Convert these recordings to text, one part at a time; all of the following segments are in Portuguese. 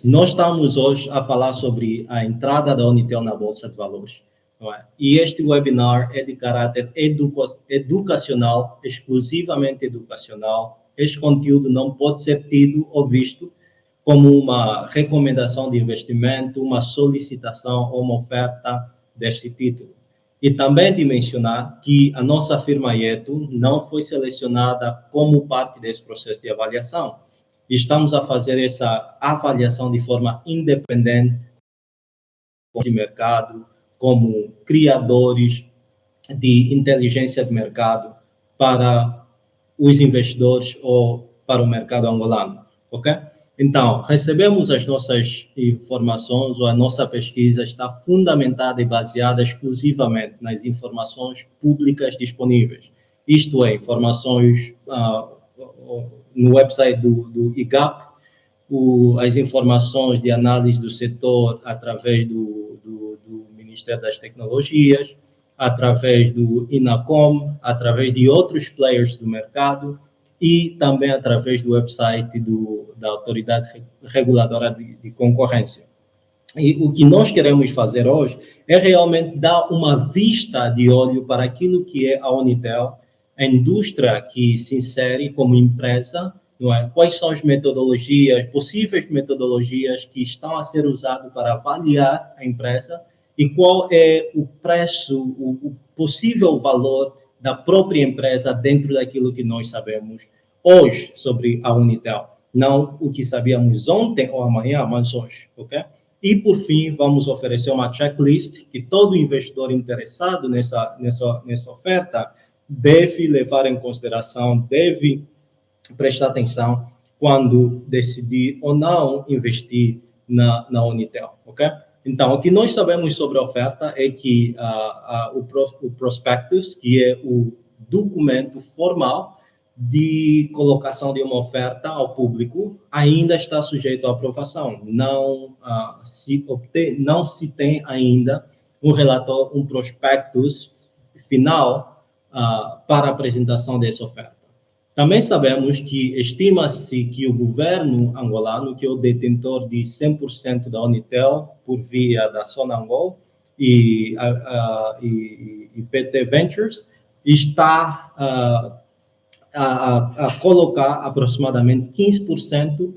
Nós estamos hoje a falar sobre a entrada da Unitel na Bolsa de Valores, não é? E este webinar é de caráter educacional, exclusivamente educacional. Este conteúdo não pode ser tido ou visto como uma recomendação de investimento, uma solicitação ou uma oferta deste título. E também de mencionar que a nossa firma IETO não foi selecionada como parte desse processo de avaliação. Estamos a fazer essa avaliação de forma independente de mercado, como criadores de inteligência de mercado para os investidores ou para o mercado angolano, ok? Então, recebemos as nossas informações, ou a nossa pesquisa está fundamentada e baseada exclusivamente nas informações públicas disponíveis, isto é, informações no website do IGAP, as informações de análise do setor através do Ministério das Tecnologias, através do INACOM, através de outros players do mercado e também através do website da Autoridade Reguladora de Concorrência. E o que nós queremos fazer hoje é realmente dar uma vista de olho para aquilo que é a Unitel, a indústria que se insere como empresa, não é? Quais são as metodologias, possíveis metodologias que estão a ser usadas para avaliar a empresa e qual é o preço, o possível valor da própria empresa dentro daquilo que nós sabemos hoje sobre a Unitel. Não o que sabíamos ontem ou amanhã, mas hoje, ok? E, por fim, vamos oferecer uma checklist que todo investidor interessado nessa oferta deve levar em consideração, deve prestar atenção quando decidir ou não investir na Unitel, ok? Então, o que nós sabemos sobre a oferta é que o prospectus, que é o documento formal de colocação de uma oferta ao público, ainda está sujeito à aprovação. Não se tem ainda um prospectus final para a apresentação dessa oferta. Também sabemos que estima-se que o governo angolano, que é o detentor de 100% da Unitel por via da Sonangol e PT Ventures, está a colocar aproximadamente 15%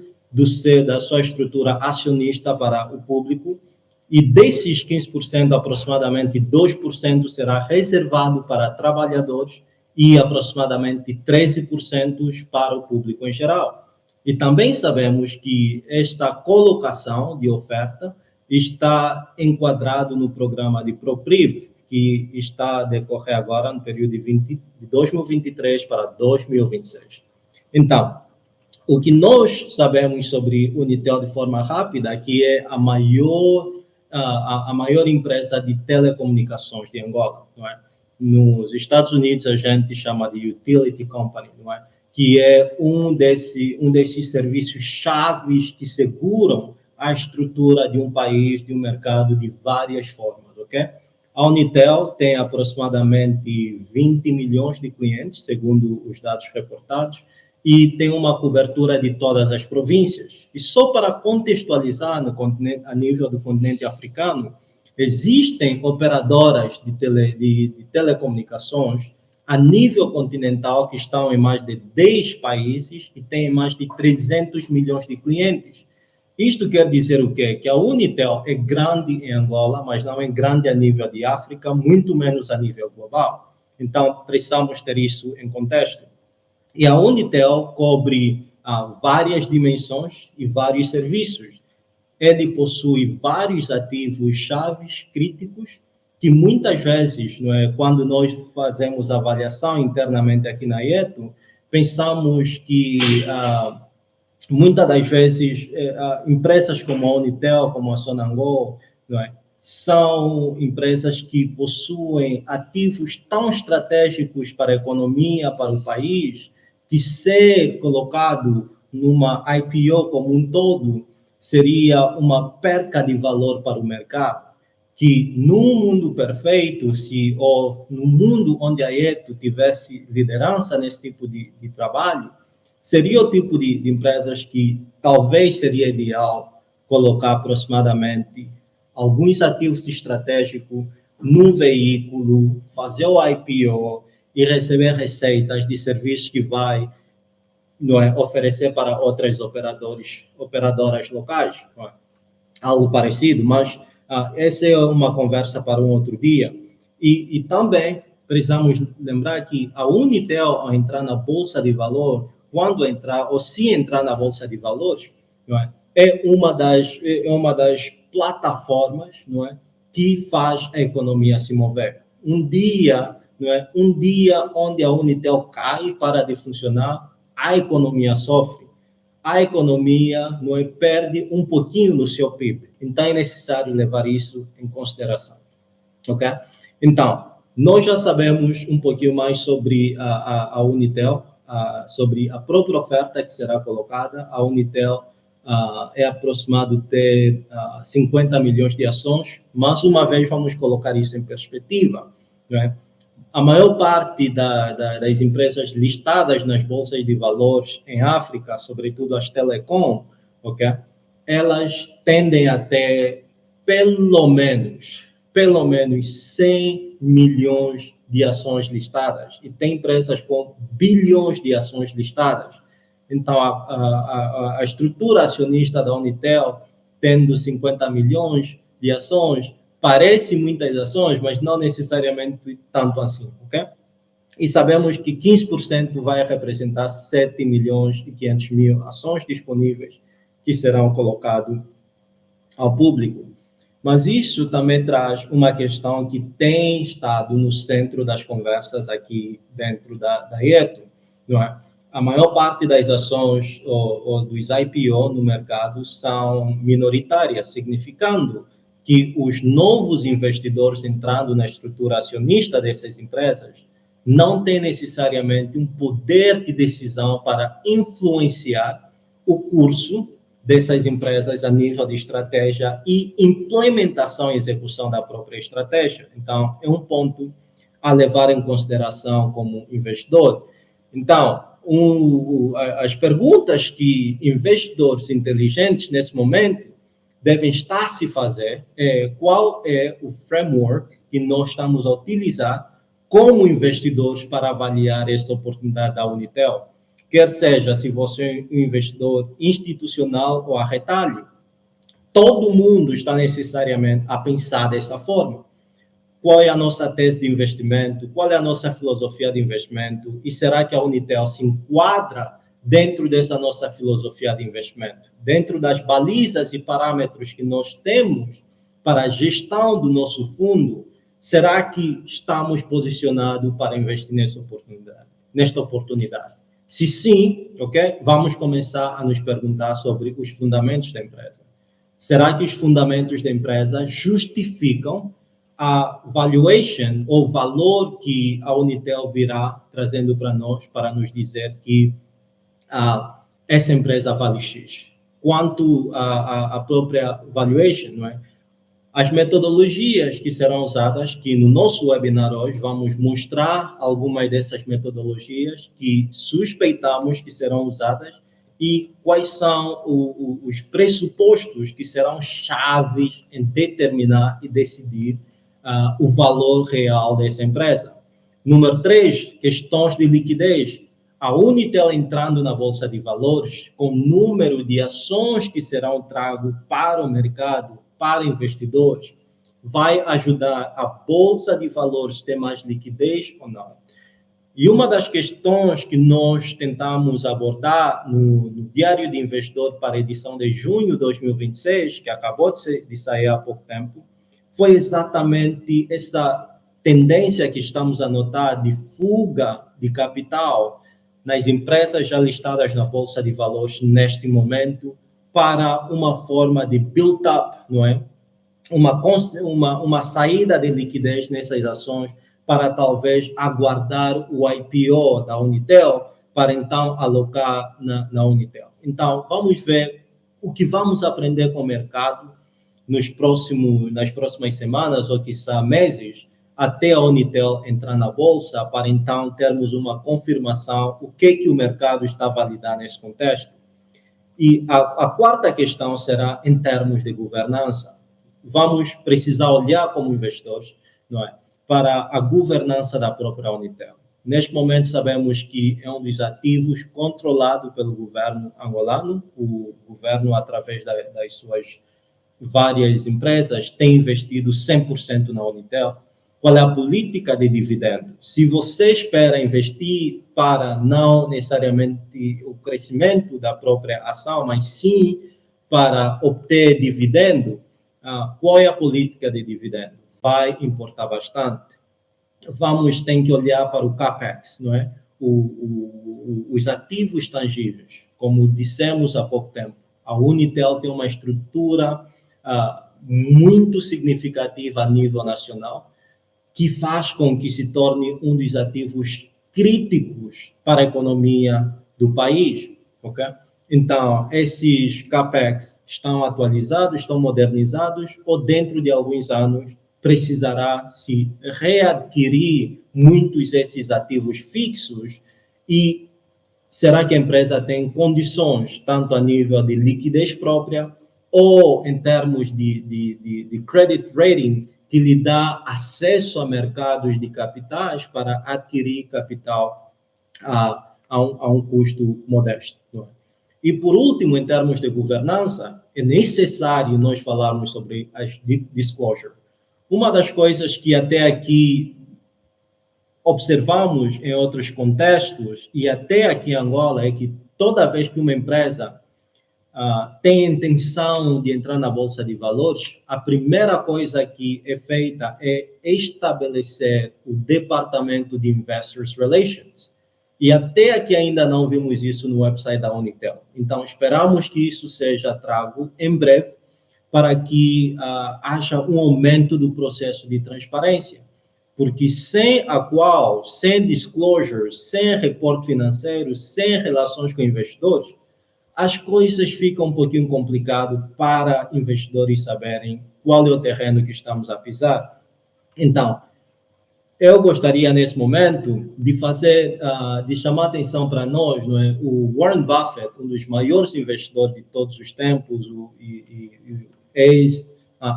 da sua estrutura acionista para o público, e desses 15%, aproximadamente 2% será reservado para trabalhadores e aproximadamente 13% para o público em geral. E também sabemos que esta colocação de oferta está enquadrado no programa de ProPriv, que está a decorrer agora no período de 2023 para 2026. Então, o que nós sabemos sobre Unitel de forma rápida, que é a maior empresa de telecomunicações de Angola, não é? Nos Estados Unidos a gente chama de utility company, não é? Que é um desses serviços chaves que seguram a estrutura de um país, de um mercado de várias formas, ok? A Unitel tem aproximadamente 20 milhões de clientes, segundo os dados reportados, e tem uma cobertura de todas as províncias. E só para contextualizar a nível do continente africano, existem operadoras de telecomunicações a nível continental que estão em mais de 10 países e têm mais de 300 milhões de clientes. Isto quer dizer o quê? Que a Unitel é grande em Angola, mas não é grande a nível de África, muito menos a nível global. Então, precisamos ter isso em contexto. E a Unitel cobre várias dimensões e vários serviços. Ele possui vários ativos chaves críticos que muitas vezes, não é, quando nós fazemos avaliação internamente aqui na IETO, pensamos que muitas das vezes empresas como a Unitel, como a Sonangol, não é, são empresas que possuem ativos tão estratégicos para a economia, para o país, que ser colocado numa IPO como um todo seria uma perca de valor para o mercado, que num mundo perfeito, ou no mundo onde a IETO tivesse liderança nesse tipo de trabalho, seria o tipo de empresas que talvez seria ideal colocar aproximadamente alguns ativos estratégicos num veículo, fazer o IPO e receber receitas de serviços que vai, não é, oferecer para outras operadoras locais, não é? Algo parecido, mas essa é uma conversa para um outro dia. E também precisamos lembrar que a Unitel, ao entrar na Bolsa de Valor, quando entrar, ou se entrar na Bolsa de Valores, não é, é uma das plataformas, não é, que faz a economia se mover. Um dia, não é, um dia onde a Unitel cai, para de funcionar, a economia sofre. A economia, não é, perde um pouquinho no seu PIB. Então, é necessário levar isso em consideração. Ok? Então, nós já sabemos um pouquinho mais sobre a Unitel, sobre a própria oferta que será colocada. A Unitel é aproximado de ter 50 milhões de ações, mas uma vez vamos colocar isso em perspectiva, né? A maior parte das empresas listadas nas bolsas de valores em África, sobretudo as telecom, ok? Elas tendem a ter pelo menos 100 milhões de ações listadas. E tem empresas com bilhões de ações listadas. Então, a estrutura acionista da Unitel, tendo 50 milhões de ações, parece muitas ações, mas não necessariamente tanto assim, ok? E sabemos que 15% vai representar 7 milhões e 500 mil ações disponíveis que serão colocadas ao público. Mas isso também traz uma questão que tem estado no centro das conversas aqui dentro da IETO, não é? A maior parte das ações ou dos IPO no mercado são minoritárias, significando que os novos investidores entrando na estrutura acionista dessas empresas não têm necessariamente um poder de decisão para influenciar o curso dessas empresas a nível de estratégia e implementação e execução da própria estratégia. Então, é um ponto a levar em consideração como investidor. Então, as perguntas que investidores inteligentes nesse momento devem estar se fazer qual é o framework que nós estamos a utilizar como investidores para avaliar essa oportunidade da Unitel. Quer seja se você é um investidor institucional ou a retalho, todo mundo está necessariamente a pensar dessa forma. Qual é a nossa tese de investimento? Qual é a nossa filosofia de investimento? E será que a Unitel se enquadra dentro dessa nossa filosofia de investimento? Dentro das balizas e parâmetros que nós temos para a gestão do nosso fundo, será que estamos posicionados para investir nesta oportunidade? Se sim, ok? Vamos começar a nos perguntar sobre os fundamentos da empresa. Será que os fundamentos da empresa justificam a valuation, ou valor que a Unitel virá trazendo para nós, para nos dizer que essa empresa vale X? Quanto à própria valuation, não é? As metodologias que serão usadas, que no nosso webinar hoje vamos mostrar algumas dessas metodologias que suspeitamos que serão usadas e quais são os pressupostos que serão chaves em determinar e decidir o valor real dessa empresa. Número 3, questões de liquidez. A Unitel entrando na Bolsa de Valores, com o número de ações que serão trago para o mercado, para investidores, vai ajudar a Bolsa de Valores a ter mais liquidez ou não? E uma das questões que nós tentamos abordar no Diário de Investidor para a edição de junho de 2026, que acabou de sair há pouco tempo, foi exatamente essa tendência que estamos a notar de fuga de capital nas empresas já listadas na Bolsa de Valores neste momento, para uma forma de build-up, não é? Uma saída de liquidez nessas ações para talvez aguardar o IPO da Unitel, para então alocar na Unitel. Então, vamos ver o que vamos aprender com o mercado nas próximas semanas, ou quiçá meses, até a Unitel entrar na Bolsa, para então termos uma confirmação o que o mercado está a validar nesse contexto. E a quarta questão será em termos de governança. Vamos precisar olhar como investidores, não é, para a governança da própria Unitel. Neste momento, sabemos que é um dos ativos controlado pelo governo angolano. O governo, através das suas várias empresas, tem investido 100% na Unitel. Qual é a política de dividendo? Se você espera investir para não necessariamente o crescimento da própria ação, mas sim para obter dividendo, qual é a política de dividendo? Vai importar bastante. Vamos ter que olhar para o CAPEX, não é? Os ativos tangíveis. Como dissemos há pouco tempo, a Unitel tem uma estrutura muito significativa a nível nacional, que faz com que se torne um dos ativos críticos para a economia do país, ok? Então, esses CAPEX estão atualizados, estão modernizados, ou dentro de alguns anos precisará se readquirir muitos desses ativos fixos e será que a empresa tem condições, tanto a nível de liquidez própria ou em termos de credit rating, que lhe dá acesso a mercados de capitais para adquirir capital a um custo modesto. E, por último, em termos de governança, é necessário nós falarmos sobre as disclosure. Uma das coisas que até aqui observamos em outros contextos, e até aqui em Angola, é que toda vez que uma empresa tem a intenção de entrar na Bolsa de Valores, a primeira coisa que é feita é estabelecer o Departamento de Investors Relations. E até aqui ainda não vimos isso no website da Unitel. Então, esperamos que isso seja trago em breve para que haja um aumento do processo de transparência. Porque sem disclosures, sem reporte financeiro, sem relações com investidores, as coisas ficam um pouquinho complicado para investidores saberem qual é o terreno que estamos a pisar. Então, eu gostaria nesse momento de de chamar atenção para nós, não é? O Warren Buffett, um dos maiores investidores de todos os tempos,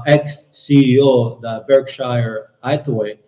ex-CEO da Berkshire Hathaway,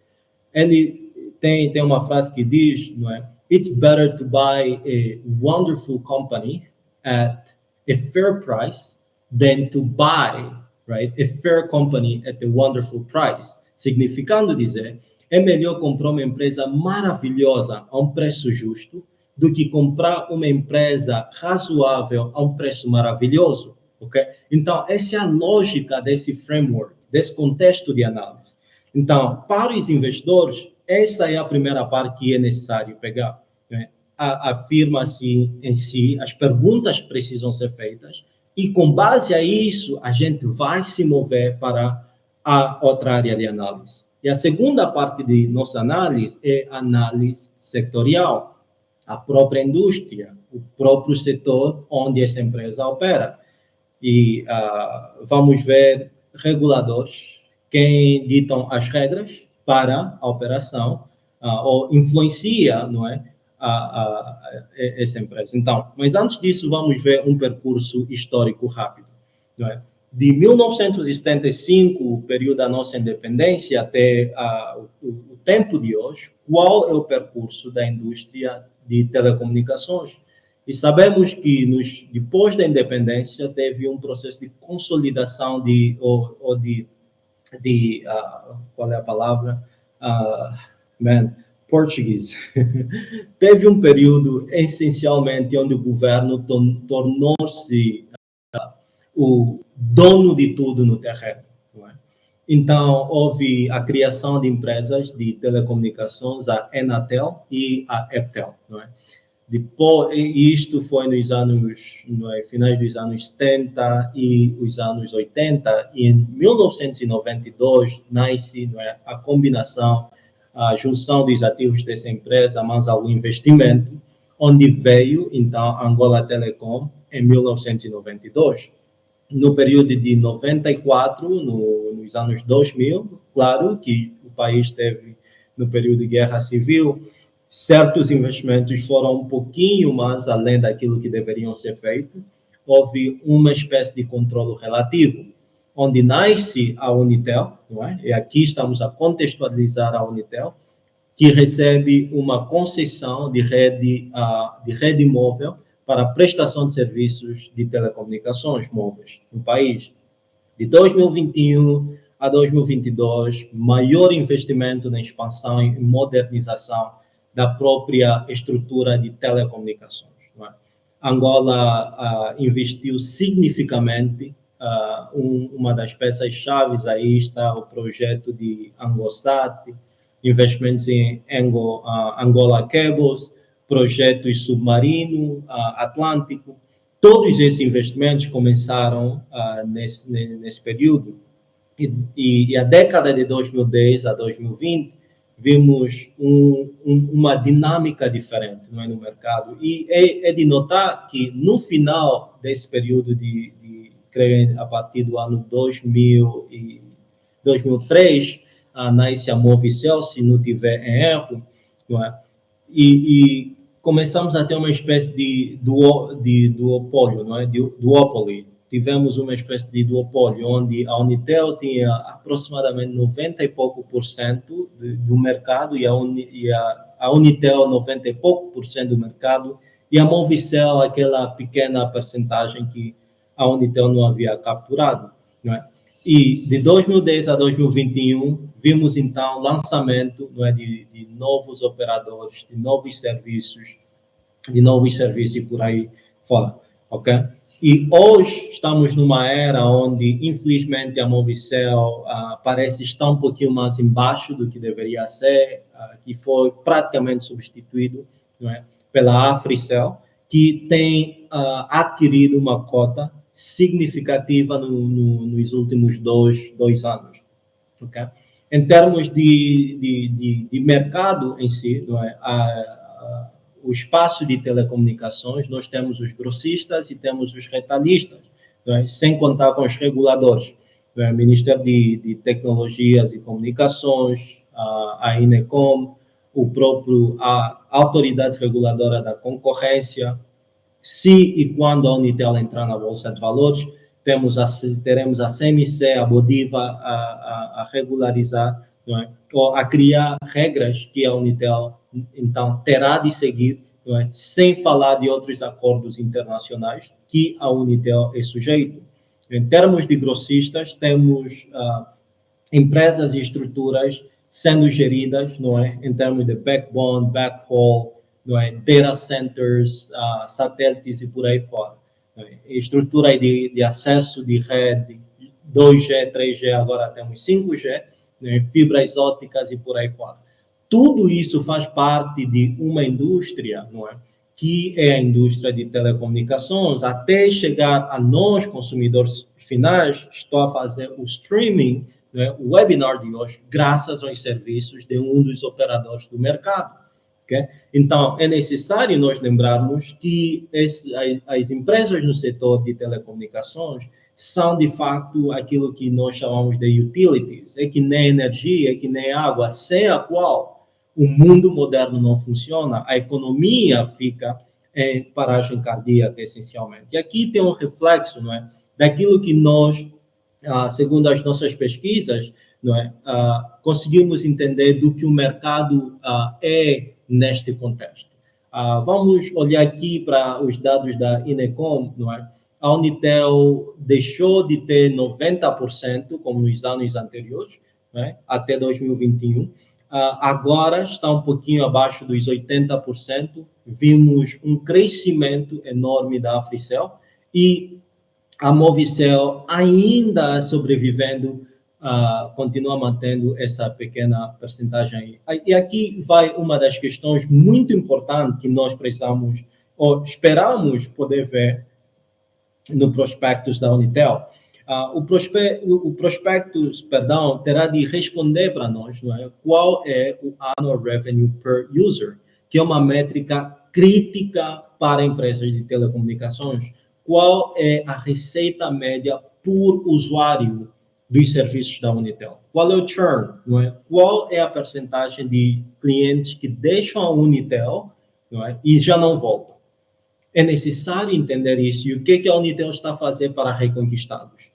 ele tem uma frase que diz, não é? It's better to buy a wonderful company at a fair price than to buy, right, a fair company at a wonderful price. Significando dizer, é melhor comprar uma empresa maravilhosa a um preço justo do que comprar uma empresa razoável a um preço maravilhoso, ok? Então, essa é a lógica desse framework, desse contexto de análise. Então, para os investidores, essa é a primeira parte que é necessário pegar, né? Afirma-se em si, as perguntas precisam ser feitas, e com base a isso, a gente vai se mover para a outra área de análise. E a segunda parte de nossa análise é a análise setorial, a própria indústria, o próprio setor onde essa empresa opera. E vamos ver reguladores, quem ditam as regras para a operação, ou influencia, não é, essa empresa. Então, mas antes disso, vamos ver um percurso histórico rápido, não é? De 1975, o período da nossa independência, até o tempo de hoje, qual é o percurso da indústria de telecomunicações? E sabemos que depois da independência teve um processo de consolidação qual é a palavra? Português. Teve um período, essencialmente, onde o governo tornou-se o dono de tudo no terreno. Não é? Então, houve a criação de empresas de telecomunicações, a Enatel e a Eptel. Não é? Depois, isto foi nos anos, finais dos anos 70 e os anos 80, e em 1992 nasce, a combinação, a junção dos ativos dessa empresa, mais algum investimento, onde veio, então, Angola Telecom, em 1992. No período de 94, nos anos 2000, claro que o país teve, no período de guerra civil, certos investimentos foram um pouquinho mais além daquilo que deveriam ser feitos, houve uma espécie de controle relativo, onde nasce a Unitel, não é? E aqui estamos a contextualizar a Unitel, que recebe uma concessão de rede móvel para a prestação de serviços de telecomunicações móveis no país. De 2021 a 2022, maior investimento na expansão e modernização da própria estrutura de telecomunicações. Não é? Angola investiu significativamente. Uma das peças-chave aí está o projeto de Angosat, investimentos em Angola Cables, projetos submarino, Atlântico. Todos esses investimentos começaram nesse período. E a década de 2010 a 2020, vimos uma dinâmica diferente, não é, no mercado. E é de notar que, no final desse período creio, a partir do ano 2003, nasce a Movicel, se não tiver em erro, não é? E começamos a ter uma espécie de duopólio, não é? Duopoly. Tivemos uma espécie de duopólio, onde a Unitel tinha aproximadamente 90 e pouco por cento do mercado, e a Unitel 90 e pouco por cento do mercado, e a Movicel aquela pequena percentagem que a Unitel não havia capturado, não é? E de 2010 a 2021, vimos então lançamento, não é, de novos operadores, de novos serviços e por aí fora, ok? E hoje estamos numa era onde, infelizmente, a Movicel parece estar um pouquinho mais embaixo do que deveria ser, que foi praticamente substituído, não é, pela Africell, que tem adquirido uma cota significativa nos últimos dois anos. Okay? Em termos de mercado em si, não é? O espaço de telecomunicações, nós temos os grossistas e temos os retalhistas, não é? Sem contar com os reguladores, não é? O Ministério de Tecnologias e Comunicações, a INECOM, a Autoridade Reguladora da Concorrência. Se e quando a Unitel entrar na Bolsa de Valores, teremos a CMC, a Bodiva, a regularizar, não é? Ou a criar regras que a Unitel, então, terá de seguir, não é? Sem falar de outros acordos internacionais que a Unitel é sujeito. Em termos de grossistas, temos empresas e estruturas sendo geridas, não é? Em termos de backbone, backhaul, não é? Data centers, satélites e por aí fora. Estrutura de acesso de rede, 2G, 3G, agora temos 5G, né? Fibras ópticas e por aí fora. Tudo isso faz parte de uma indústria, não é? Que é a indústria de telecomunicações, até chegar a nós, consumidores finais. Estou a fazer o streaming, né? O webinar de hoje, graças aos serviços de um dos operadores do mercado. Okay? Então, é necessário nós lembrarmos que as empresas no setor de telecomunicações são, de fato, aquilo que nós chamamos de utilities. É que nem energia, é que nem água, sem a qual o mundo moderno não funciona, a economia fica em paragem cardíaca, essencialmente. E aqui tem um reflexo, não é, daquilo que nós, segundo as nossas pesquisas, não é, conseguimos entender do que o mercado é neste contexto. Vamos olhar aqui para os dados da INECOM, não é? A Unitel deixou de ter 90%, como nos anos anteriores, não é? Até 2021. Agora está um pouquinho abaixo dos 80%. Vimos um crescimento enorme da Africell e a Movicel ainda sobrevivendo, continua mantendo essa pequena percentagem. E aqui vai uma das questões muito importantes que nós precisamos, ou esperamos poder ver no prospectus da Unitel. O prospectus, terá de responder para nós, não é? Qual é o annual revenue per user, que é uma métrica crítica para empresas de telecomunicações. Qual é a receita média por usuário dos serviços da Unitel? Qual é o churn? Não é? Qual é a percentagem de clientes que deixam a Unitel, não é? E já não voltam? é necessário entender isso e o que a Unitel está a fazer para reconquistá-los.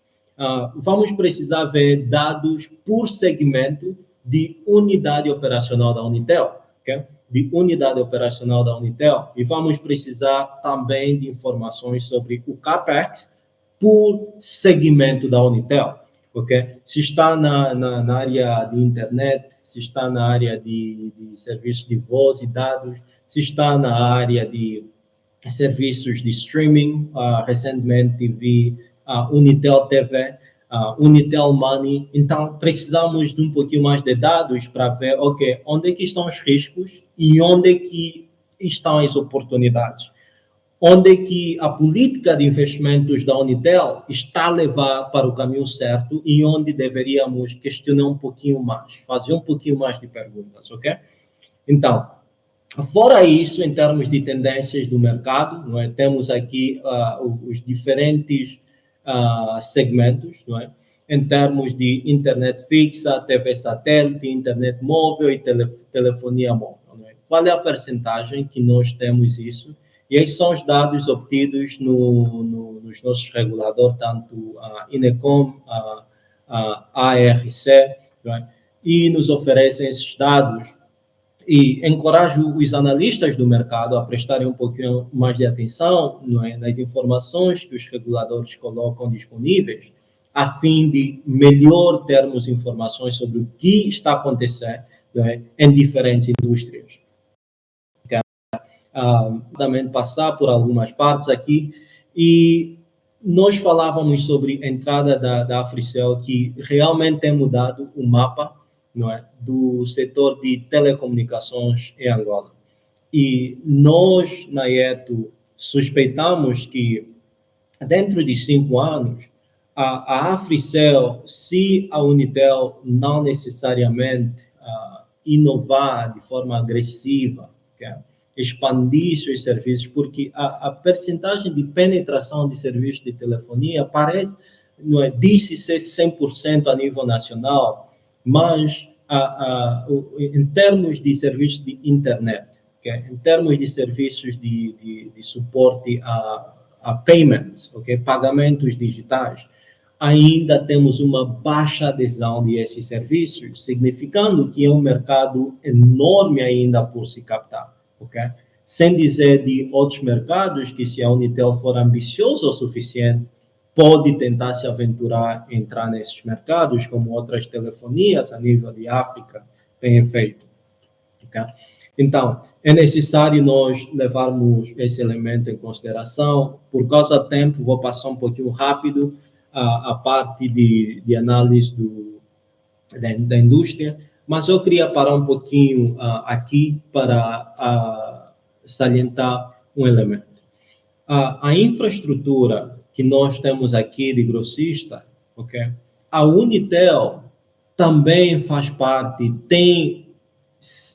Vamos precisar ver dados por segmento de unidade operacional da Unitel, okay? De unidade operacional da Unitel, e vamos precisar também de informações sobre o CAPEX por segmento da Unitel, ok? Se está na área de internet, se está na área de serviços de voz e dados, se está na área de serviços de streaming, recentemente vi Unitel TV, Unitel Money. Então, precisamos de um pouquinho mais de dados para ver, ok, onde é que estão os riscos e onde é que estão as oportunidades. Onde é que a política de investimentos da Unitel está a levar para o caminho certo e onde deveríamos questionar um pouquinho mais, fazer um pouquinho mais de perguntas, ok? Então, fora isso, em termos de tendências do mercado, não é? Temos aqui os diferentes segmentos, não é? Em termos de internet fixa, TV satélite, internet móvel e telefonia móvel. Não é? Qual é a percentagem que nós temos isso? E esses são os dados obtidos nos nossos reguladores, tanto a Inecom, a ARC, não é? E nos oferecem esses dados e encorajo os analistas do mercado a prestarem um pouquinho mais de atenção, não é, nas informações que os reguladores colocam disponíveis, a fim de melhor termos informações sobre o que está acontecendo, não é, em diferentes indústrias. Também passar por algumas partes aqui, e nós falávamos sobre a entrada da Africell, que realmente tem mudado o mapa, não é, do setor de telecomunicações em Angola. E nós, na IETO, suspeitamos que dentro de 5 anos, a Africell, se a Unitel não necessariamente inovar de forma agressiva, okay, expandir seus serviços, porque a percentagem de penetração de serviços de telefonia parece, não é, diz-se ser 100% a nível nacional, mas em termos de serviços de internet, okay, em termos de serviços de suporte a payments, okay, pagamentos digitais, ainda temos uma baixa adesão de esses serviços, significando que é um mercado enorme ainda por se captar. Okay? Sem dizer de outros mercados que, se a Unitel for ambiciosa o suficiente, pode tentar se aventurar em entrar nesses mercados, como outras telefonias a nível de África têm feito. Okay? Então, é necessário nós levarmos esse elemento em consideração. Por causa do tempo, vou passar um pouquinho rápido a parte de análise da indústria, mas eu queria parar um pouquinho aqui para salientar um elemento. A infraestrutura que nós temos aqui de grossista, okay? A Unitel também faz parte, tem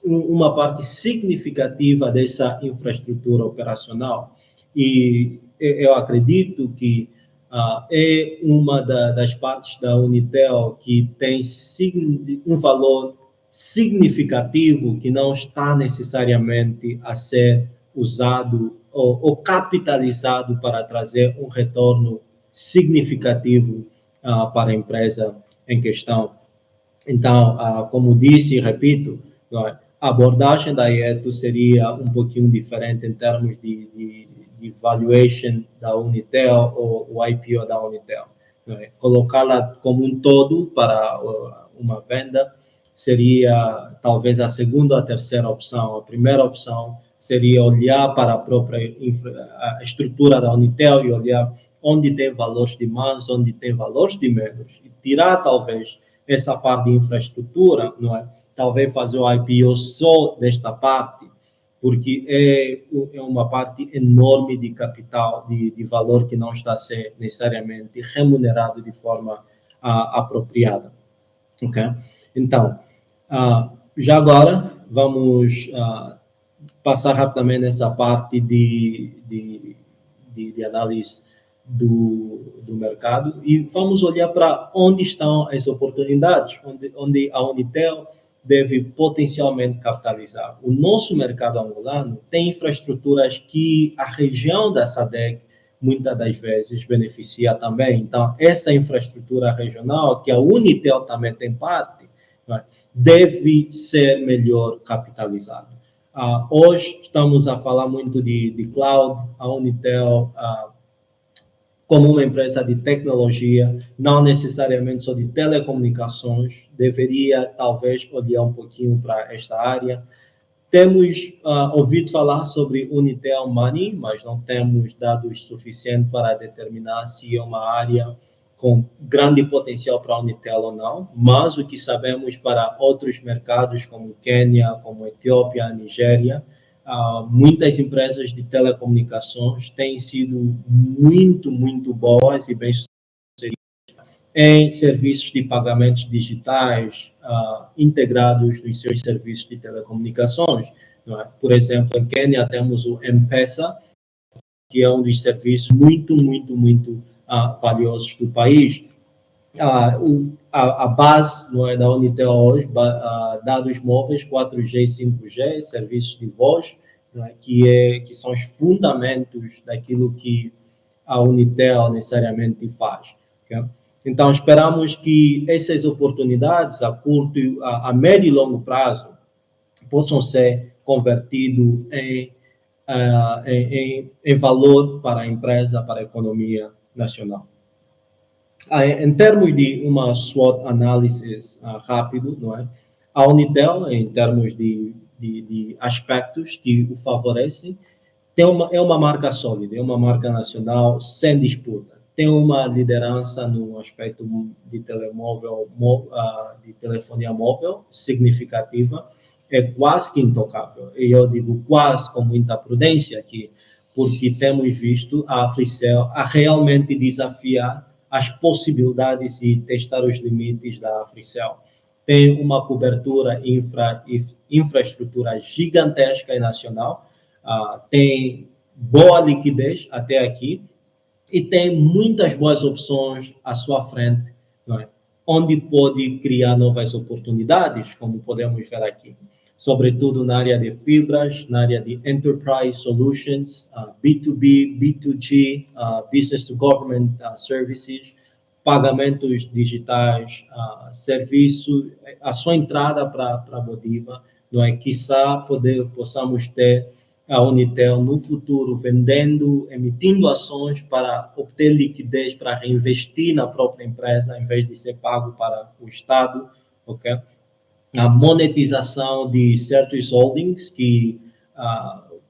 uma parte significativa dessa infraestrutura operacional, e eu acredito que é uma das partes da Unitel que tem um valor significativo que não está necessariamente a ser usado ou capitalizado para trazer um retorno significativo para a empresa em questão. Então, como disse e repito, a abordagem da IETO seria um pouquinho diferente em termos de valuation da Unitel ou o IPO da Unitel. Colocá-la como um todo para uma venda seria talvez a segunda ou a terceira opção. A primeira opção seria olhar para a própria a estrutura da Unitel e olhar onde tem valores de mais, onde tem valores de menos, e tirar talvez essa parte de infraestrutura, não é? Talvez fazer o IPO só desta parte, porque é uma parte enorme de capital, de valor que não está a ser necessariamente remunerado de forma apropriada. Okay? Então, já agora, vamos passar rapidamente nessa parte de análise do mercado e vamos olhar para onde estão as oportunidades, onde a Unitel deve potencialmente capitalizar. O nosso mercado angolano tem infraestruturas que a região da SADC muitas das vezes beneficia também. Então, essa infraestrutura regional, que a Unitel também tem parte, né, deve ser melhor capitalizada. Hoje estamos a falar muito de cloud, a Unitel, como uma empresa de tecnologia, não necessariamente só de telecomunicações, deveria talvez olhar um pouquinho para esta área. Temos ouvido falar sobre Unitel Money, mas não temos dados suficientes para determinar se é uma área com grande potencial para a Unitel ou não, mas o que sabemos para outros mercados como Quênia, como Etiópia, Nigéria, muitas empresas de telecomunicações têm sido muito boas e bem-sucedidas em serviços de pagamentos digitais integrados nos seus serviços de telecomunicações. Não é? Por exemplo, em Quênia temos o M-Pesa, que é um dos serviços muito valiosos do país. A base, não é, da Unitel hoje, dados móveis 4G e 5G, serviços de voz, não é, que são os fundamentos daquilo que a Unitel necessariamente faz. Okay? Então, esperamos que essas oportunidades a curto, a médio e longo prazo possam ser convertidas em valor para a empresa, para a economia nacional. Em termos de uma SWOT análise rápido, não é? A Unitel, em termos de aspectos que o favorecem, é uma marca sólida, é uma marca nacional sem disputa. Tem uma liderança no aspecto de telemóvel, de telefonia móvel significativa, é quase que intocável. E eu digo quase com muita prudência aqui, porque temos visto a Africell a realmente desafiar as possibilidades de testar os limites da Africell. Tem uma cobertura infraestrutura gigantesca e nacional, tem boa liquidez até aqui e tem muitas boas opções à sua frente, não é? Onde pode criar novas oportunidades, como podemos ver aqui, sobretudo na área de fibras, na área de enterprise solutions, B2B, B2G, business to government services, pagamentos digitais, serviço, a sua entrada para a Bodiva, não é? Quiçá possamos ter a Unitel no futuro vendendo, emitindo ações para obter liquidez para reinvestir na própria empresa, em vez de ser pago para o Estado, ok? A monetização de certos holdings que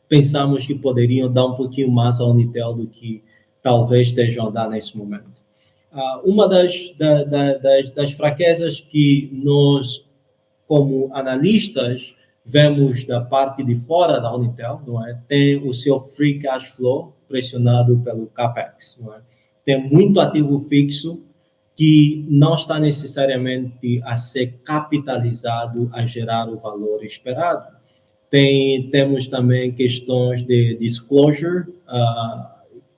pensamos que poderiam dar um pouquinho mais à Unitel do que talvez estejam a dar nesse momento. Uma das fraquezas que nós, como analistas, vemos da parte de fora da Unitel, não é? Tem o seu free cash flow pressionado pelo CAPEX, não é? Tem muito ativo fixo que não está necessariamente a ser capitalizado a gerar o valor esperado. Temos também questões de disclosure,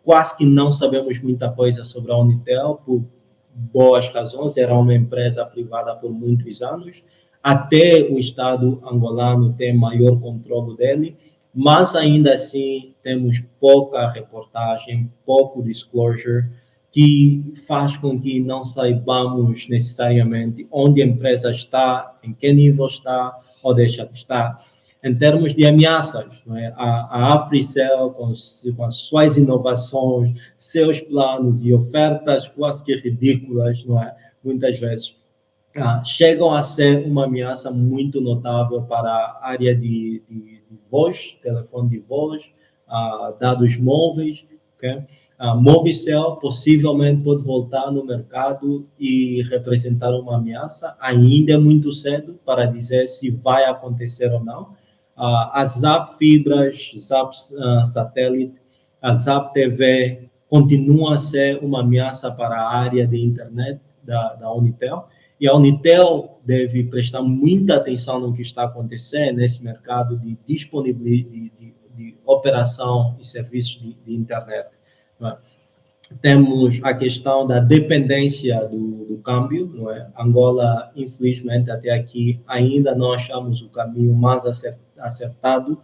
quase que não sabemos muita coisa sobre a Unitel, por boas razões, era uma empresa privada por muitos anos, até o Estado angolano ter maior controle dele, mas ainda assim temos pouca reportagem, pouco disclosure, que faz com que não saibamos necessariamente onde a empresa está, em que nível está ou deixa de estar. Em termos de ameaças, não é? A Africell, com as suas inovações, seus planos e ofertas quase que ridículas, não é? Muitas vezes, chegam a ser uma ameaça muito notável para a área de voz, telefone de voz, dados móveis, ok? A Movicel possivelmente pode voltar no mercado e representar uma ameaça. Ainda é muito cedo para dizer se vai acontecer ou não. A Zap Fibras, Zap Satélite, a Zap TV continuam a ser uma ameaça para a área de internet da Unitel. E a Unitel deve prestar muita atenção no que está acontecendo nesse mercado de disponibilidade, de operação e serviços de internet. temos a questão da dependência do câmbio, não é? Angola, infelizmente, até aqui ainda não achamos o caminho mais acertado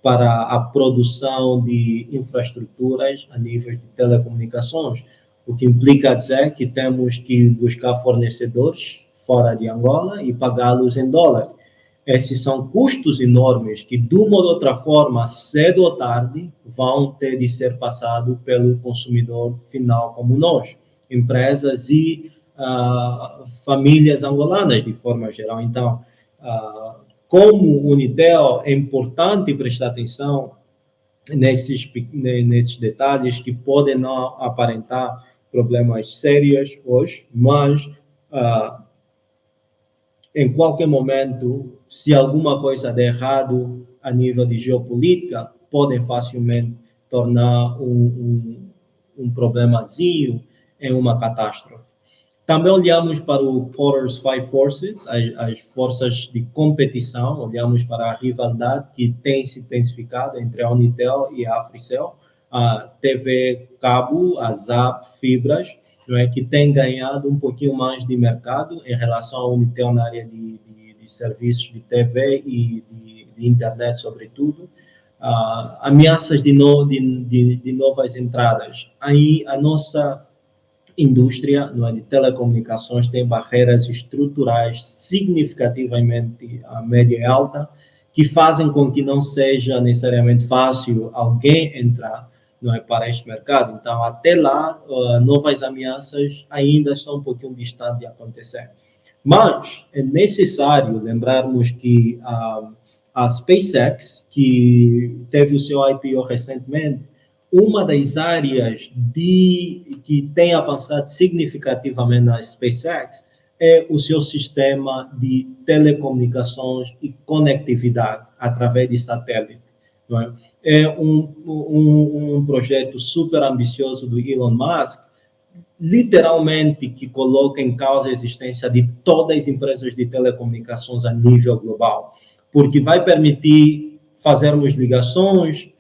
para a produção de infraestruturas a nível de telecomunicações, o que implica dizer que temos que buscar fornecedores fora de Angola e pagá-los em dólar. Esses são custos enormes que, de uma ou outra forma, cedo ou tarde, vão ter de ser passados pelo consumidor final como nós, empresas e famílias angolanas, de forma geral. Então, como Unitel, é importante prestar atenção nesses detalhes que podem não aparentar problemas sérios hoje, mas em qualquer momento, se alguma coisa der errado a nível de geopolítica, podem facilmente tornar um problemazinho em uma catástrofe. Também olhamos para o Porter's Five Forces, as forças de competição, olhamos para a rivalidade que tem se intensificado entre a Unitel e a Africell, a TV Cabo, a Zap, Fibras, não é, que tem ganhado um pouquinho mais de mercado em relação à Unitel na área de serviços de TV e de internet, sobretudo. Ameaças de novas entradas. Aí a nossa indústria, não é, de telecomunicações tem barreiras estruturais significativamente média e alta, que fazem com que não seja necessariamente fácil alguém entrar, não é, para este mercado. Então, até lá, novas ameaças ainda estão um pouquinho distantes de acontecer. Mas é necessário lembrarmos que a SpaceX, que teve o seu IPO recentemente, uma das áreas que tem avançado significativamente na SpaceX é o seu sistema de telecomunicações e conectividade através de satélite. Não é? É um projeto super ambicioso do Elon Musk, literalmente que coloca em causa a existência de todas as empresas de telecomunicações a nível global, porque vai permitir fazermos ligações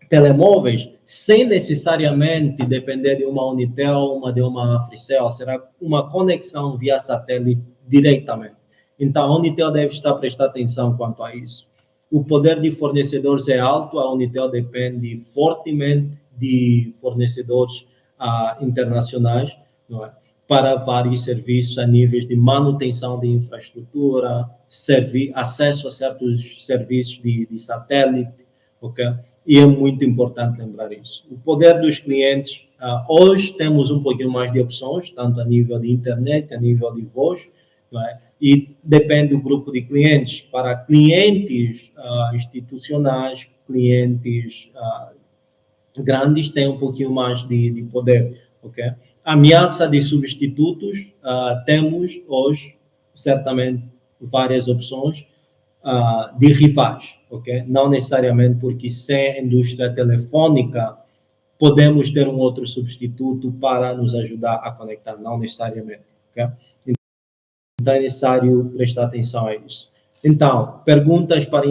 telemóveis sem necessariamente depender de uma Unitel, de uma Africell, será uma conexão via satélite diretamente. Então, a Unitel deve estar prestando atenção quanto a isso. O poder de fornecedores é alto, a Unitel depende fortemente de fornecedores internacionais, não é? Para vários serviços a níveis de manutenção de infraestrutura, acesso a certos serviços de satélite, ok? E é muito importante lembrar isso. O poder dos clientes, hoje temos um pouquinho mais de opções, tanto a nível de internet, a nível de voz, não é? E depende do grupo de clientes. Para clientes institucionais, clientes grandes, tem um pouquinho mais de poder, ok? Ameaça de substitutos, temos hoje, certamente, várias opções de rivais, ok? Não necessariamente porque sem a indústria telefônica podemos ter um outro substituto para nos ajudar a conectar, não necessariamente, ok? Então é necessário prestar atenção a isso. Então, perguntas para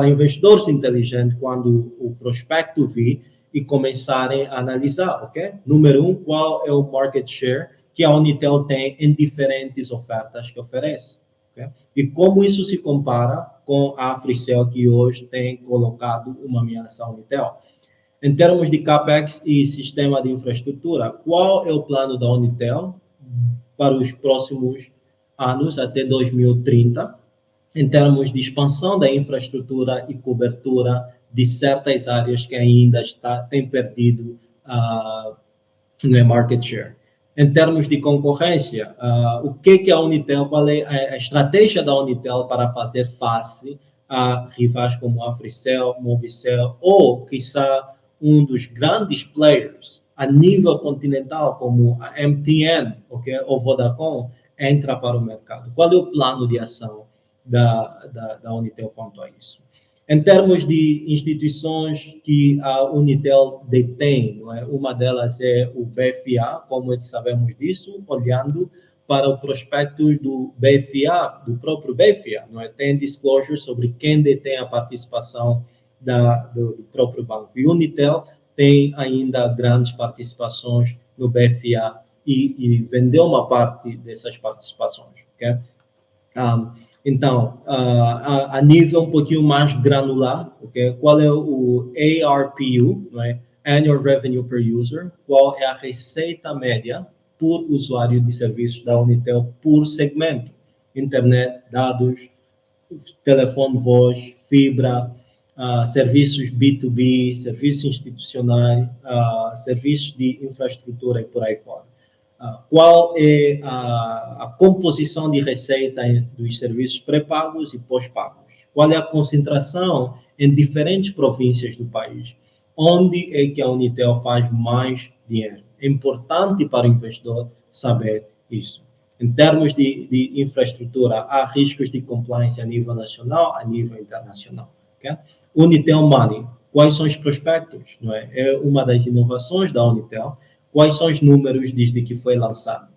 investidores inteligentes quando o prospecto vir e começarem a analisar, ok? Número 1, qual é o market share que a Unitel tem em diferentes ofertas que oferece, ok? E como isso se compara com a Africell, que hoje tem colocado uma ameaça à Unitel. Em termos de CAPEX e sistema de infraestrutura, qual é o plano da Unitel para os próximos anos, até 2030, em termos de expansão da infraestrutura e cobertura de certas áreas que ainda têm perdido market share. Em termos de concorrência, o que a Unitel, qual é a estratégia da Unitel para fazer face a rivais como a Africell, Movicel, ou, quiçá, um dos grandes players a nível continental, como a MTN, okay, ou Vodacom, entra para o mercado? Qual é o plano de ação da Unitel quanto a isso? Em termos de instituições que a Unitel detém, não é? Uma delas é o BFA, como é que sabemos disso? Olhando para o prospecto do BFA, do próprio BFA, não é? Tem disclosure sobre quem detém a participação do próprio banco. E o Unitel tem ainda grandes participações no BFA e vendeu uma parte dessas participações, ok? Então, a nível um pouquinho mais granular, okay? Qual é o ARPU, não é? Annual Revenue per User, qual é a receita média por usuário de serviços da Unitel por segmento? Internet, dados, telefone, voz, fibra, serviços B2B, serviços institucionais, serviços de infraestrutura e por aí fora. Qual é a composição de receita dos serviços pré-pagos e pós-pagos? Qual é a concentração em diferentes províncias do país? Onde é que a Unitel faz mais dinheiro? É importante para o investidor saber isso. Em termos de infraestrutura, há riscos de compliance a nível nacional, a nível internacional. Okay? Unitel Money, quais são os prospectos? Não é? É uma das inovações da Unitel. Quais são os números desde que foi lançado?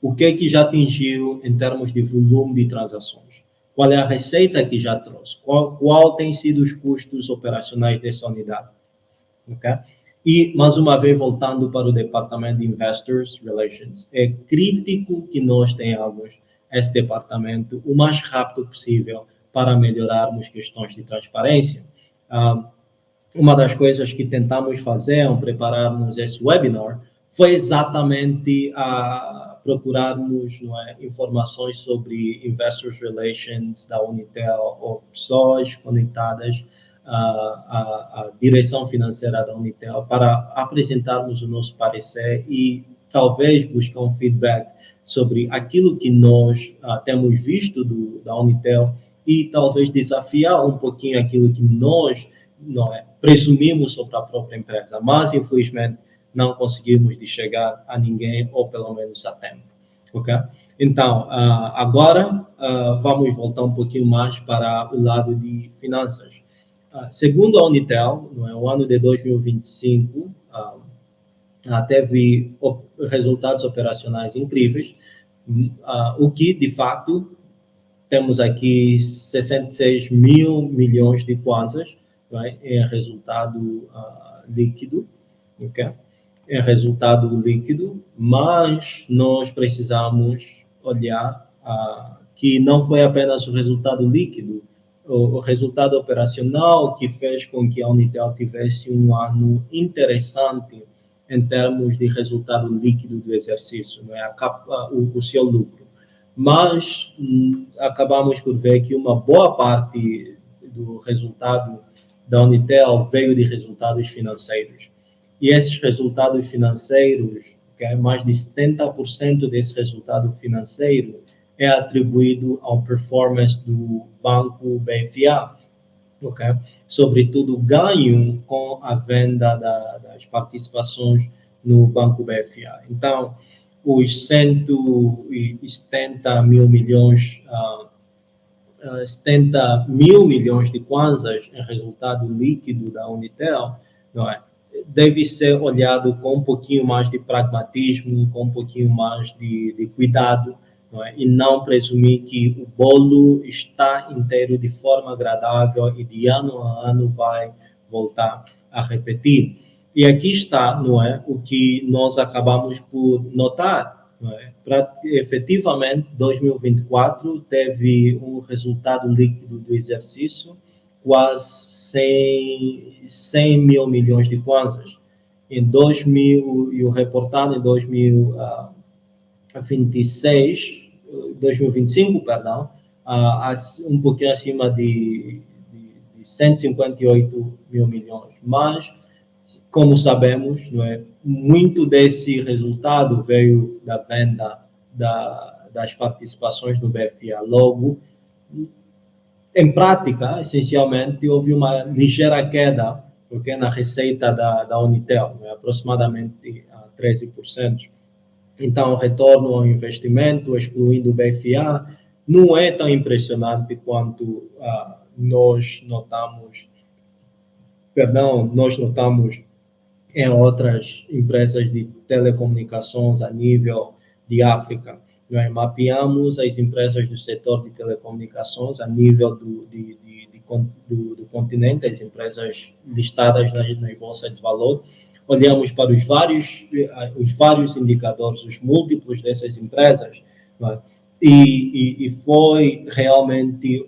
O que é que já atingiu em termos de volume de transações? Qual é a receita que já trouxe? Qual tem sido os custos operacionais dessa unidade? Okay? E, mais uma vez, voltando para o Departamento de Investors Relations, é crítico que nós tenhamos esse departamento o mais rápido possível para melhorarmos questões de transparência. Uma das coisas que tentamos fazer ao prepararmos esse webinar foi exatamente procurarmos informações sobre Investors Relations da Unitel ou pessoas conectadas à direção financeira da Unitel para apresentarmos o nosso parecer e talvez buscar um feedback sobre aquilo que nós temos visto da Unitel e talvez desafiar um pouquinho aquilo que nós presumimos sobre a própria empresa, mas infelizmente não conseguimos de chegar a ninguém, ou pelo menos a tempo, ok? Então, agora vamos voltar um pouquinho mais para o lado de finanças. Segundo a Unitel, o ano de 2025 teve resultados operacionais incríveis, o que, de fato, temos aqui 66 mil milhões de kwanzas, é resultado líquido, ok? É resultado líquido, mas nós precisamos olhar que não foi apenas o resultado líquido, o resultado operacional que fez com que a Unitel tivesse um ano interessante em termos de resultado líquido do exercício, não é? O seu lucro. Mas acabamos por ver que uma boa parte do resultado da Unitel veio de resultados financeiros. E esses resultados financeiros, mais de 70% desse resultado financeiro é atribuído ao performance do Banco BFA, okay? Sobretudo ganho com a venda das participações no Banco BFA. Então, os 170 mil milhões 70 mil milhões de kwanzas em resultado líquido da Unitel, não é? Deve ser olhado com um pouquinho mais de pragmatismo, com um pouquinho mais de cuidado, não é? E não presumir que o bolo está inteiro de forma agradável e de ano a ano vai voltar a repetir. E aqui está, não é, o que nós acabamos por notar. Efetivamente, 2024 teve um resultado líquido do exercício quase 100 mil milhões de kwanzas. Em 2000, e o reportado em 2025, perdão, um pouquinho acima de 158 mil milhões. Mas, como sabemos, não é, muito desse resultado veio da venda das participações no BFA. Logo, em prática, essencialmente, houve uma ligeira queda porque na receita da Unitel, né, aproximadamente 13%. Então, o retorno ao investimento, excluindo o BFA, não é tão impressionante quanto nós notamos em outras empresas de telecomunicações a nível de África. Nós mapeamos as empresas do setor de telecomunicações a nível de do continente, as empresas listadas nas bolsas de valor. Olhamos para os vários indicadores, os múltiplos dessas empresas, não é? E foi realmente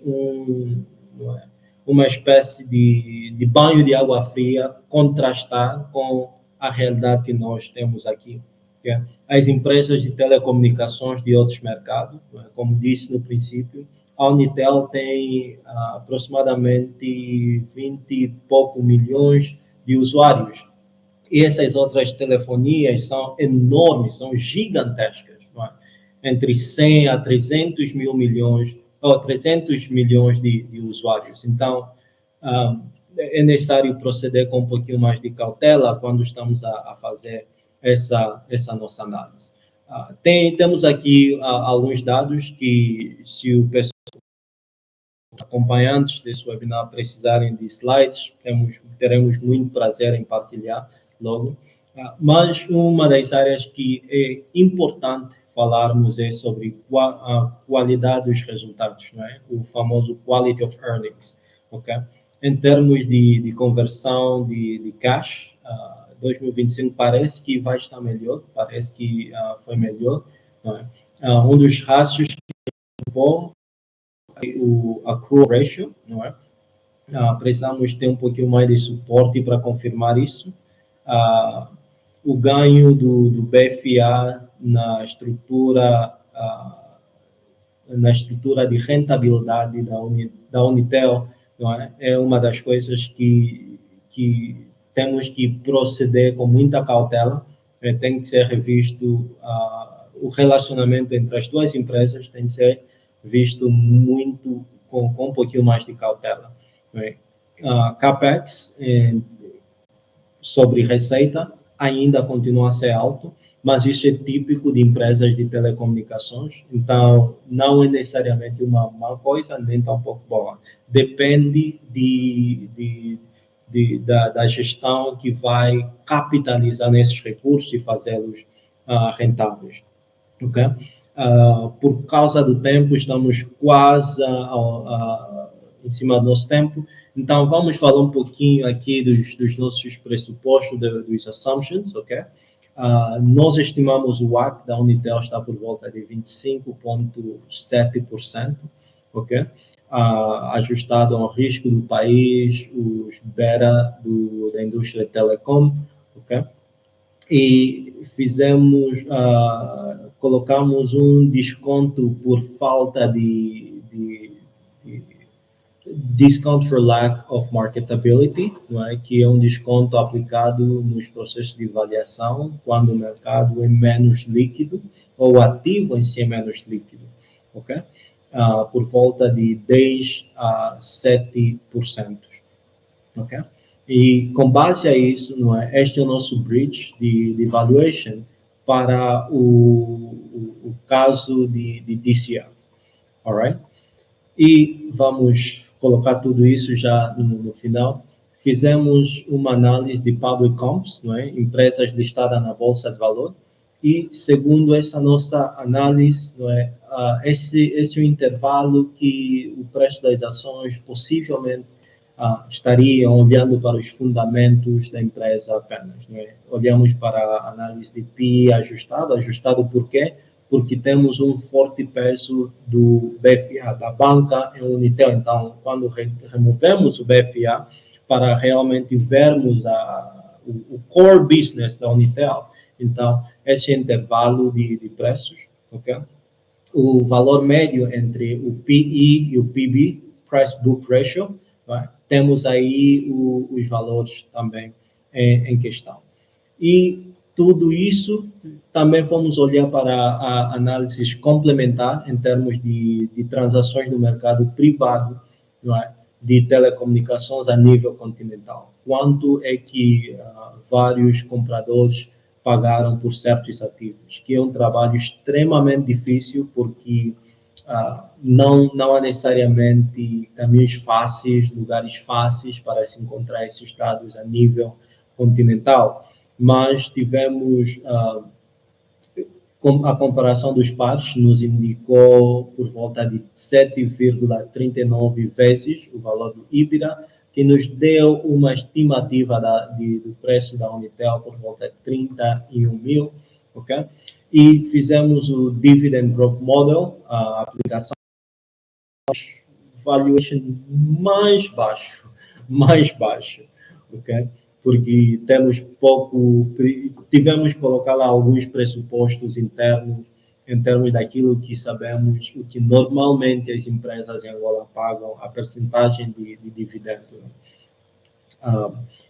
uma espécie de banho de água fria contrastar com a realidade que nós temos aqui. Okay? As empresas de telecomunicações de outros mercados, como disse no princípio, a Unitel tem aproximadamente 20 e poucos milhões de usuários. E essas outras telefonias são enormes, são gigantescas, não é? Entre 100 a 300 mil milhões, ou 300 milhões de usuários. Então, é necessário proceder com um pouquinho mais de cautela quando estamos a fazer essa nossa análise. Temos aqui alguns dados que, se o pessoal acompanhantes desse webinar precisarem de slides, teremos muito prazer em partilhar logo. Mas uma das áreas que é importante falarmos é sobre a qualidade dos resultados, não é? O famoso quality of earnings, ok? Em termos de conversão de cash, 2025 parece que vai estar melhor, parece que foi melhor, não é? Um dos rácios que é bom é o accrual ratio, não é? Precisamos ter um pouquinho mais de suporte para confirmar isso. O ganho do BFA na estrutura de rentabilidade da Unitel, não é? É uma das coisas que temos que proceder com muita cautela. Tem que ser revisto o relacionamento entre as duas empresas, tem que ser visto muito com um pouquinho mais de cautela. CAPEX sobre receita ainda continua a ser alto, mas isso é típico de empresas de telecomunicações, então não é necessariamente uma má coisa, nem tampouco boa. Depende da gestão que vai capitalizar nesses recursos e fazê-los rentáveis. Okay? Por causa do tempo, estamos quase em cima do nosso tempo. Então, vamos falar um pouquinho aqui dos nossos pressupostos, dos assumptions, ok? Nós estimamos o WACC da Unitel está por volta de 25,7%, ok? Ajustado ao risco do país, os beta da indústria de telecom, ok? E colocamos um desconto por falta de discount for lack of marketability, não é? Que é um desconto aplicado nos processos de avaliação quando o mercado é menos líquido ou o ativo em si é menos líquido, ok? Por volta de 10 a 7%, ok? E com base a isso, não é? Este é o nosso bridge de valuation para o caso de DCF, alright? E vamos colocar tudo isso já no final. Fizemos uma análise de public comps, não é? Empresas listadas na Bolsa de Valor, e segundo essa nossa análise, não é? Esse é o intervalo que o preço das ações possivelmente estariam olhando para os fundamentos da empresa apenas, não é? Olhamos para a análise de PI ajustado por quê? Porque temos um forte peso do BFA, da banca em Unitel. Então, quando removemos o BFA para realmente vermos o core business da Unitel, então, esse intervalo de preços, ok? O valor médio entre o PI e o PB, Price Book Ratio, right? Temos aí os valores também em questão. E tudo isso também vamos olhar para a análise complementar em termos de transações no mercado privado, não é? De telecomunicações a nível continental. Quanto é que vários compradores pagaram por certos ativos, que é um trabalho extremamente difícil, porque não há necessariamente caminhos fáceis, lugares fáceis para se encontrar esses dados a nível continental, mas tivemos a comparação dos pares nos indicou por volta de 7,39 vezes o valor do EBITDA, que nos deu uma estimativa do preço da Unitel por volta de 31 mil, ok? E fizemos o Dividend Growth Model, a aplicação valuation mais baixo, ok? Porque tivemos que colocar lá alguns pressupostos internos em termos daquilo que sabemos, o que normalmente as empresas em Angola pagam, a percentagem de dividendo.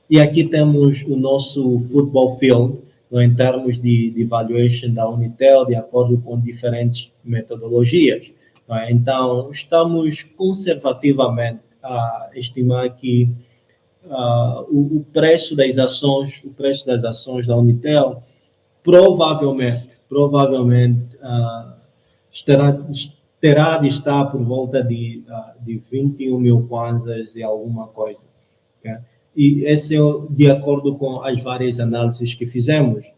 E aqui temos o nosso football field, em termos de valuation da Unitel, de acordo com diferentes metodologias. Então, estamos conservativamente a estimar que o preço das ações da Unitel provavelmente terá de estar por volta de 21 mil kwanzas e alguma coisa. Okay? E esse é de acordo com as várias análises que fizemos.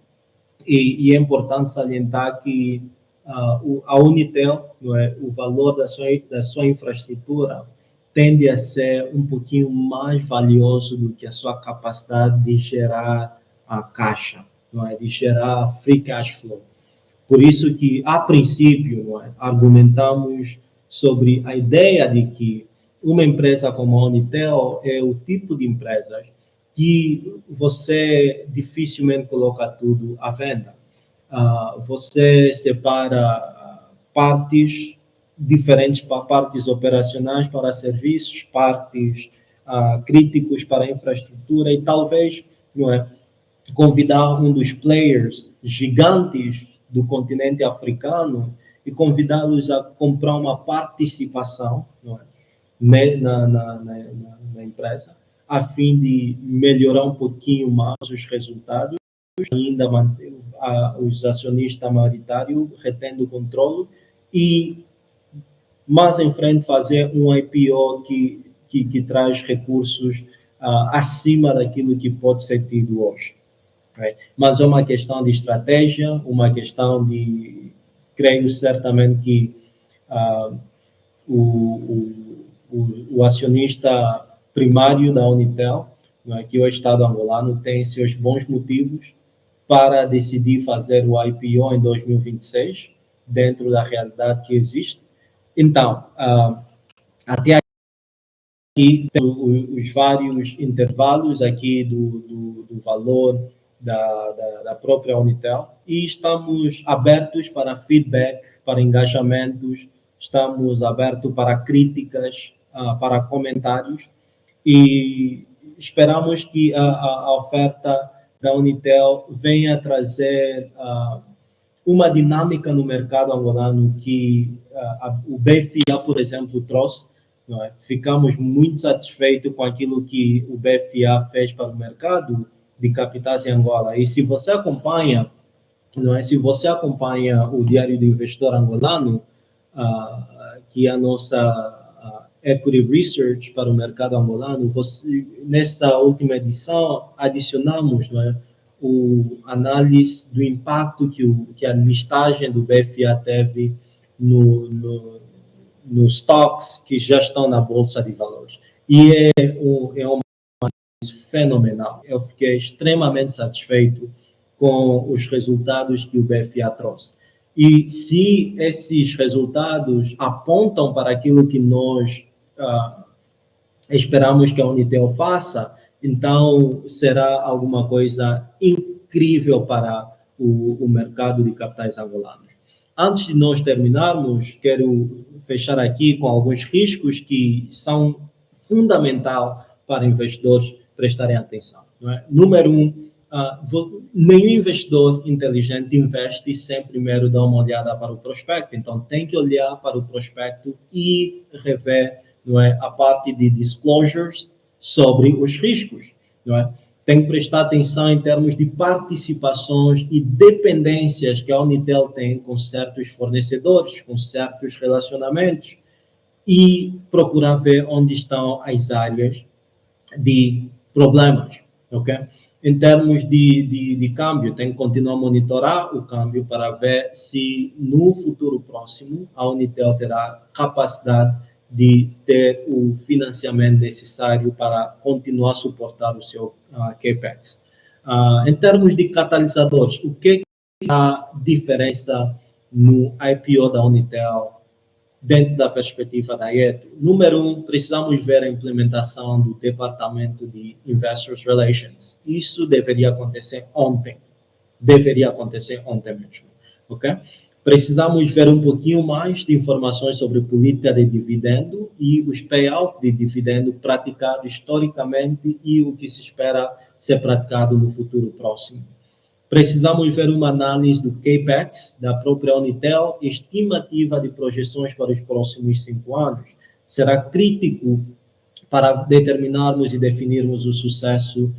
E é importante salientar que a Unitel, não é, o valor da sua infraestrutura tende a ser um pouquinho mais valioso do que a sua capacidade de gerar a caixa, não é, de gerar free cash flow. Por isso que, a princípio, não é, argumentamos sobre a ideia de que uma empresa como a Unitel é o tipo de empresa que você dificilmente coloca tudo à venda. Você separa partes diferentes para partes operacionais para serviços, partes críticos para infraestrutura e talvez, não é, convidar um dos players gigantes do continente africano e convidá-los a comprar uma participação, não é, na empresa, a fim de melhorar um pouquinho mais os resultados, ainda manter os acionistas maioritários retendo o controle e mais em frente fazer um IPO que traz recursos acima daquilo que pode ser tido hoje. Right? Mas é uma questão de estratégia, uma questão de, creio certamente que o acionista primário da Unitel, que é o Estado angolano, tem seus bons motivos para decidir fazer o IPO em 2026, dentro da realidade que existe. Então, até aqui, os vários intervalos aqui do valor da própria Unitel e estamos abertos para feedback, para engajamentos, estamos abertos para críticas, para comentários e esperamos que a oferta da Unitel venha trazer uma dinâmica no mercado angolano que o BFA, por exemplo, trouxe. Não é? Ficamos muito satisfeitos com aquilo que o BFA fez para o mercado de capitais em Angola. E se você acompanha, não é? Se você acompanha o Diário do Investidor Angolano, que é a nossa Equity Research para o mercado angolano, nessa última edição adicionamos, não é, o análise do impacto que a listagem do BFA teve nos stocks que já estão na Bolsa de Valores. E é uma fenomenal. Eu fiquei extremamente satisfeito com os resultados que o BFA trouxe. E se esses resultados apontam para aquilo que nós esperamos que a Unitel faça, então será alguma coisa incrível para o mercado de capitais angolanos. Antes de nós terminarmos, quero fechar aqui com alguns riscos que são fundamentais para investidores prestarem atenção. Não é? Número um, nenhum investidor inteligente investe sem primeiro dar uma olhada para o prospecto. Então, tem que olhar para o prospecto e rever, não é, a parte de disclosures sobre os riscos. Não é? Tem que prestar atenção em termos de participações e dependências que a Unitel tem com certos fornecedores, com certos relacionamentos e procurar ver onde estão as áreas de problemas, ok? Em termos de câmbio, tem que continuar a monitorar o câmbio para ver se no futuro próximo a Unitel terá capacidade de ter o financiamento necessário para continuar a suportar o seu CAPEX. Em termos de catalisadores, o que é a diferença no IPO da Unitel dentro da perspectiva da IETO? Número um, precisamos ver a implementação do Departamento de Investors Relations. Isso deveria acontecer ontem. Deveria acontecer ontem mesmo. Ok? Precisamos ver um pouquinho mais de informações sobre política de dividendo e os payouts de dividendo praticados historicamente e o que se espera ser praticado no futuro próximo. Precisamos ver uma análise do CAPEX da própria Unitel, estimativa de projeções para os próximos 5 anos. Será crítico para determinarmos e definirmos o sucesso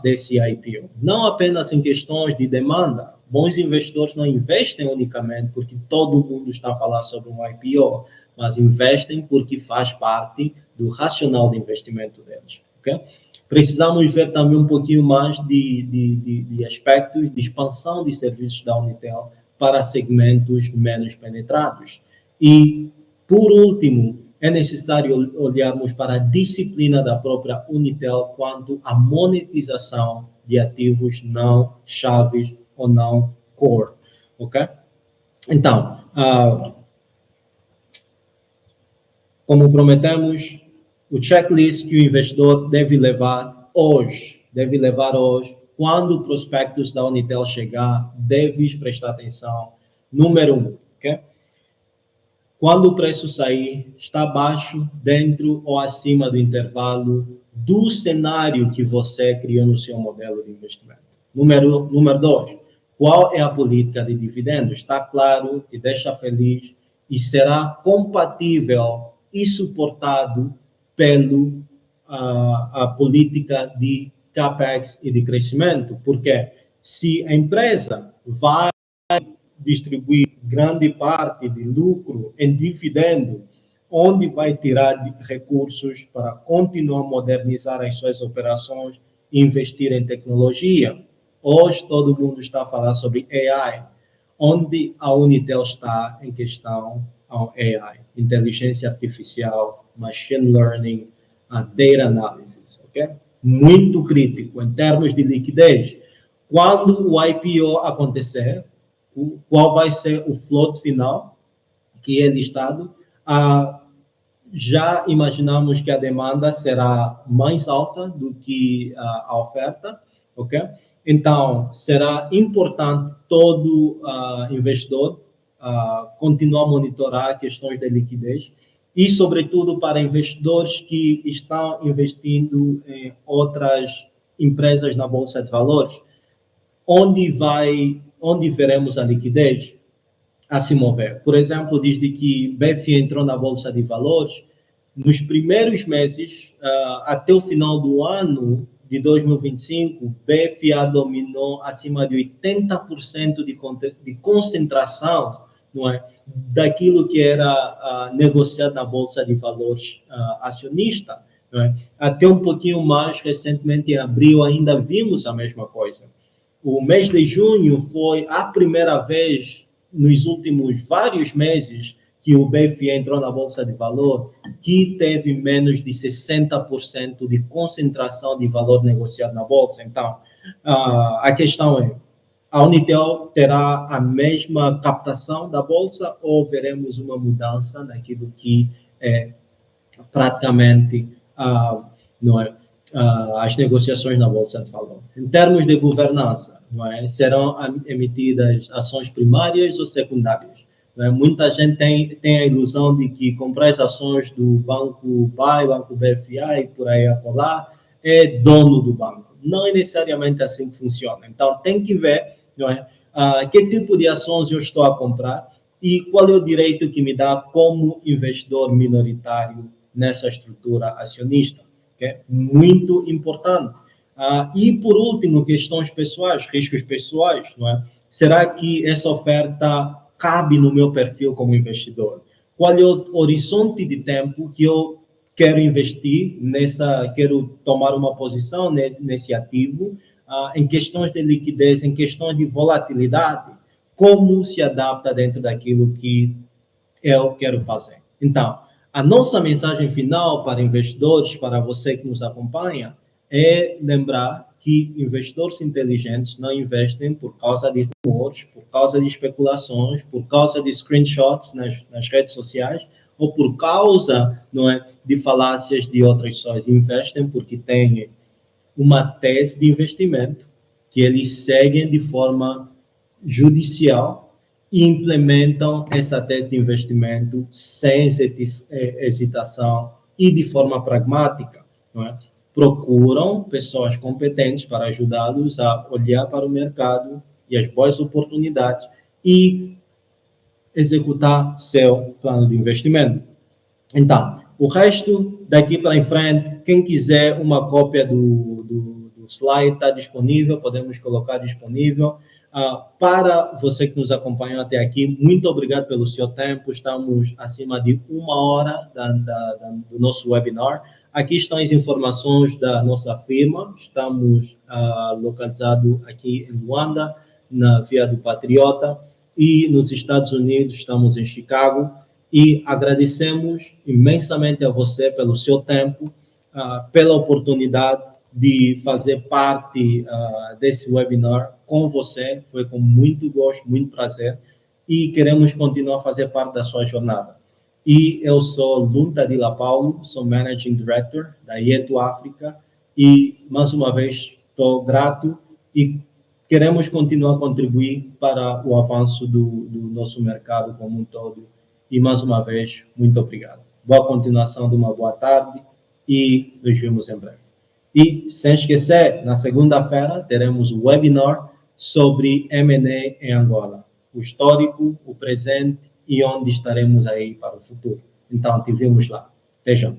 desse IPO. Não apenas em questões de demanda. Bons investidores não investem unicamente porque todo mundo está a falar sobre um IPO, mas investem porque faz parte do racional de investimento deles. Okay? Precisamos ver também um pouquinho mais de aspectos de expansão de serviços da Unitel para segmentos menos penetrados. E, por último, é necessário olharmos para a disciplina da própria Unitel quanto à monetização de ativos não chaves ou não core. Ok? Então, como prometemos, o checklist que o investidor deve levar hoje, quando o prospectus da Unitel chegar, deve prestar atenção. Número 1, ok? Quando o preço sair, está abaixo, dentro ou acima do intervalo do cenário que você criou no seu modelo de investimento. Número 2, qual é a política de dividendos? Está claro, te deixa feliz e será compatível e suportado pelo a política de CAPEX e de crescimento, porque se a empresa vai distribuir grande parte de lucro em dividendo, onde vai tirar recursos para continuar a modernizar as suas operações e investir em tecnologia. Hoje todo mundo está a falar sobre AI, onde a Unitel está em questão ao AI, inteligência artificial, machine learning, a data analysis, ok? Muito crítico em termos de liquidez. Quando o IPO acontecer, qual vai ser o float final que é listado? Já imaginamos que a demanda será mais alta do que a oferta, ok? Então, será importante todo investidor continuar a monitorar questões de liquidez e, sobretudo, para investidores que estão investindo em outras empresas na Bolsa de Valores, onde veremos a liquidez a se mover. Por exemplo, desde que BFI entrou na Bolsa de Valores, nos primeiros meses, até o final do ano de 2025, BFA dominou acima de 80% de concentração, não é, daquilo que era negociado na Bolsa de Valores acionista. Não é? Até um pouquinho mais recentemente, em abril, ainda vimos a mesma coisa. O mês de junho foi a primeira vez nos últimos vários meses que o BFI entrou na Bolsa de Valor, que teve menos de 60% de concentração de valor negociado na Bolsa. Então, a questão é, a Unitel terá a mesma captação da Bolsa ou veremos uma mudança naquilo que é praticamente as negociações na Bolsa de Valor? Em termos de governança, não é? Serão emitidas ações primárias ou secundárias? Não é? Muita gente tem a ilusão de que comprar as ações do Banco PAI, Banco BFA e por aí acolá é dono do banco. Não é necessariamente assim que funciona. Então, tem que ver, não é? Que tipo de ações eu estou a comprar e qual é o direito que me dá como investidor minoritário nessa estrutura acionista. Okay? Muito importante. E, por último, questões pessoais, riscos pessoais. Não é? Será que essa oferta cabe no meu perfil como investidor? Qual é o horizonte de tempo que eu quero investir quero tomar uma posição nesse ativo em questões de liquidez, em questões de volatilidade, como se adapta dentro daquilo que eu quero fazer. Então, a nossa mensagem final para investidores, para você que nos acompanha, é lembrar que investidores inteligentes não investem por causa de rumores, por causa de especulações, por causa de screenshots nas redes sociais, ou por causa, não é, de falácias de outras pessoas. Investem porque têm uma tese de investimento que eles seguem de forma judicial e implementam essa tese de investimento sem hesitação e de forma pragmática, não é? Procuram pessoas competentes para ajudá-los a olhar para o mercado e as boas oportunidades e executar seu plano de investimento. Então, o resto, daqui para em frente, quem quiser uma cópia do slide está disponível, podemos colocar disponível. Para você que nos acompanhou até aqui, muito obrigado pelo seu tempo. Estamos acima de 1 hora do nosso webinar. Aqui estão as informações da nossa firma. Estamos localizados aqui em Luanda, na Via do Patriota, e nos Estados Unidos estamos em Chicago. E agradecemos imensamente a você pelo seu tempo, pela oportunidade de fazer parte desse webinar com você. Foi com muito gosto, muito prazer, e queremos continuar a fazer parte da sua jornada. E eu sou Lunta Dila Paulo, sou Managing Director da Ieto África, e mais uma vez estou grato e queremos continuar a contribuir para o avanço do nosso mercado como um todo. E mais uma vez, muito obrigado. Boa continuação de uma boa tarde e nos vemos em breve. E, sem esquecer, na segunda-feira teremos um webinar sobre M&A em Angola. O histórico, o presente e onde estaremos aí para o futuro. Então, te vemos lá. Até já.